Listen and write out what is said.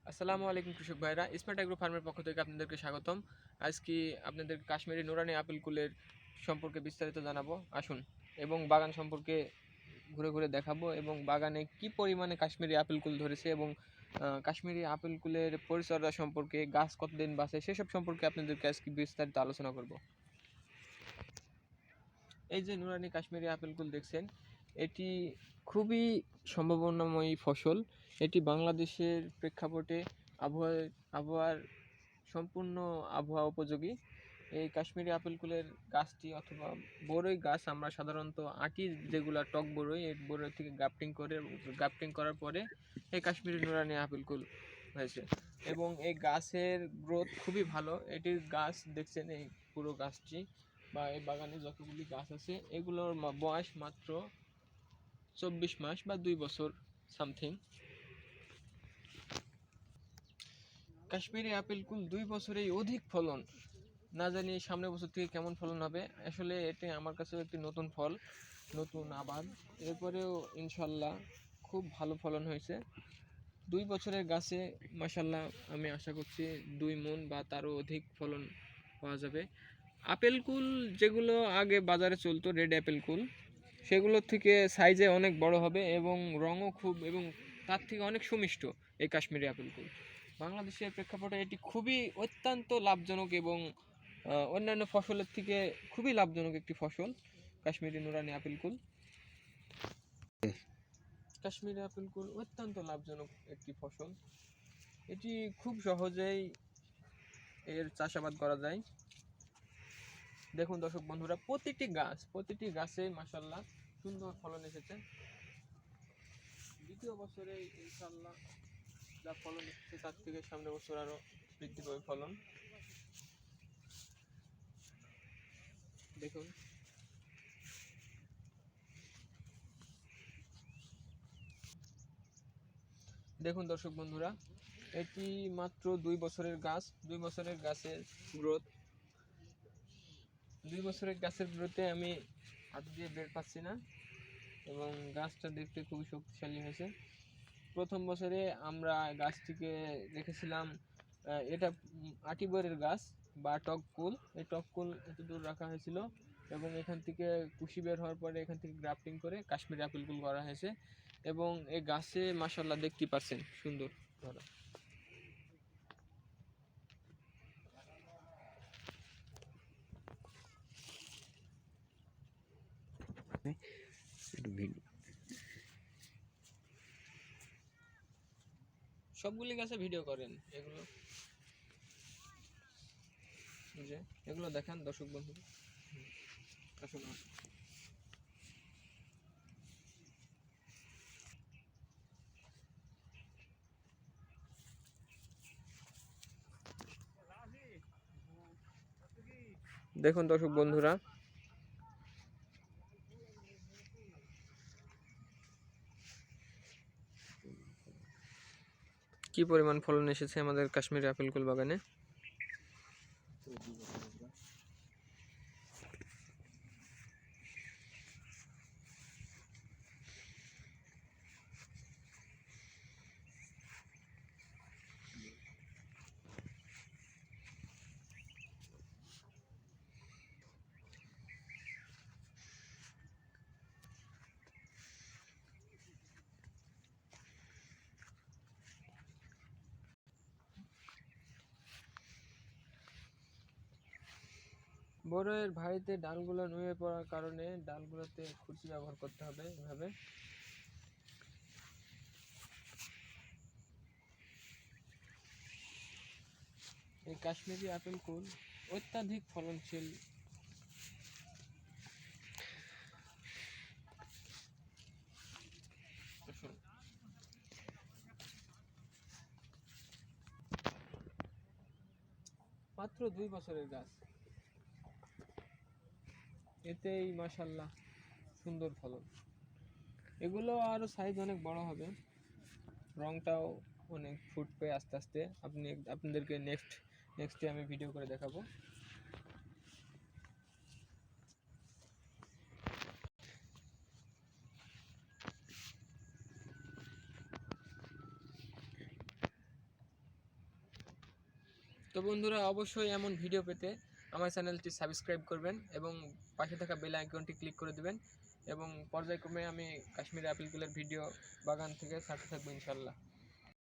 আসসালামু আলাইকুম কৃষক ভাইরা, স্মার্ট অ্যাগ্রো ফার্মের পক্ষ থেকে আপনাদেরকে স্বাগতম। আজকে আপনাদের কাশ্মীরি নুরানি আপেল কুলের সম্পর্কে বিস্তারিত জানাবো। আসুন এবং বাগান সম্পর্কে ঘুরে ঘুরে দেখাবো এবং বাগানে কি পরিমাণে কাশ্মীরি আপেল কুল ধরেছে এবং কাশ্মীরি আপেল কুলের পরিচর্যা সম্পর্কে, গাছ কতদিন বাঁচে সেসব সম্পর্কে আপনাদেরকে আজকে বিস্তারিত আলোচনা করব। এই যে নুরানি কাশ্মীরি আপেল কুল দেখছেন, এটি খুবই সম্ভাবনাময়ী ফসল। এটি বাংলাদেশের প্রেক্ষাপটে আবহাওয়ার সম্পূর্ণ আবহাওয়া উপযোগী। এই কাশ্মীরি আপেল কুলের গাছটি অথবা বড়ই গাছ আমরা সাধারণত আটি, যেগুলো টক বড়ই, এই বড়ই থেকে গ্রাফটিং করার পরে এই কাশ্মীরি নুরানি আপেল কুল হয়েছে এবং এই গাছের গ্রোথ খুবই ভালো। এটির গাছ দেখছেন, এই পুরো গাছটি বা এই বাগানে যতগুলি গাছ আছে এগুলোর বয়স মাত্র 24 মাস বা 2 বছর সামথিং। কাশ্মীরি আপেল কুল 2 বছরেই অধিক ফলন। না জানি সামনের বছর থেকে কেমন ফলন হবে। আসলে এটি আমার কাছেও একটি নতুন ফল, নতুন আবাদ। এরপরেও ইনশাল্লাহ খুব ভালো ফলন হয়েছে। 2 বছরের গাছে মাশাল্লাহ আমি আশা করছি 2 মণ বা তারও অধিক ফলন পাওয়া যাবে। আপেল কুল যেগুলো আগে বাজারে চলতো, রেড অ্যাপেল কুল, সেগুলোর থেকে সাইজে অনেক বড় হবে এবং রঙও খুব, এবং তার থেকে অনেক সুমিষ্ট এই কাশ্মীরি আপেল কুল। বাংলাদেশের প্রেক্ষাপটে এটি খুবই অত্যন্ত লাভজনক এবং অন্যান্য ফসলের থেকে খুবই লাভজনক একটি ফসল কাশ্মীরি নুরানি আপেল কুল। কাশ্মীরি আপেল কুল অত্যন্ত লাভজনক একটি ফসল। এটি খুব সহজেই এর চাষাবাদ করা যায়। দেখুন দর্শক বন্ধুরা, প্রতিটি গাছে মাশাল্লাহ সুন্দর ফলন এসেছে। দ্বিতীয় বছরে ইনশাল্লাহ যা ফলন এসেছে তার থেকে সামনের বছর আরো বৃদ্ধি পাবে ফলন। দেখুন দেখুন দর্শক বন্ধুরা, এটি মাত্র 2 বছরের গাছ। 2 বছরের গাছের গ্রোথ, 2 বছরের গাছের গ্রোথে আমি হাত দিয়ে বের পাচ্ছি না এবং গাছটা দেখতে খুবই শক্তিশালী হয়েছে। প্রথম বছরে আমরা গাছটিকে রেখেছিলাম, এটা আটি বরের গাছ বা টক কুল। এই টক কুল এত দূর রাখা হয়েছিল এবং এখান থেকে কুশি বের হওয়ার পরে এখান থেকে গ্রাফটিং করে কাশ্মীরি আপেল কুল করা হয়েছে এবং এই গাছে মাশাল্লাহ দেখতে পাচ্ছেন সুন্দর ধরো। সবগুলি গাছে ভিডিও করেন, এগুলো যে এগুলো দেখান দর্শক বন্ধু। আসুন আসুন। দেখুন দর্শক বন্ধুরা, কি পরিমাণ ফলন এসেছে আমাদের কাশ্মীরি আপেল কুল বাগানে। বড়ের ভারিতে ডালগুলো নুয়ে পড়ার কারণে ডালগুলোতে খুরচি ব্যবহার করতে হবে এভাবে। এই কাশ্মীরি আপেল কুল অত্যাধিক ফলনশীল। মাত্র 2 বছরের গাছ, এতেই মাশাল্লাহ সুন্দর ফলন। এগুলো আরো সাইজ অনেক বড় হবে, রংটাও অনেক ফুটবে আস্তে আস্তে। আপনাদেরকে নেক্সটে আমি ভিডিও করে দেখাবো। তো বন্ধুরা অবশ্যই এমন ভিডিও পেতে আমার চ্যানেলটি সাবস্ক্রাইব করবেন এবং পাশে থাকা বেল আইকনটি ক্লিক করে দেবেন এবং পর্যায়ক্রমে আমি কাশ্মীরি আপেলগুলোর ভিডিও বাগান থেকে ছাড়তে থাকবো ইনশাল্লাহ।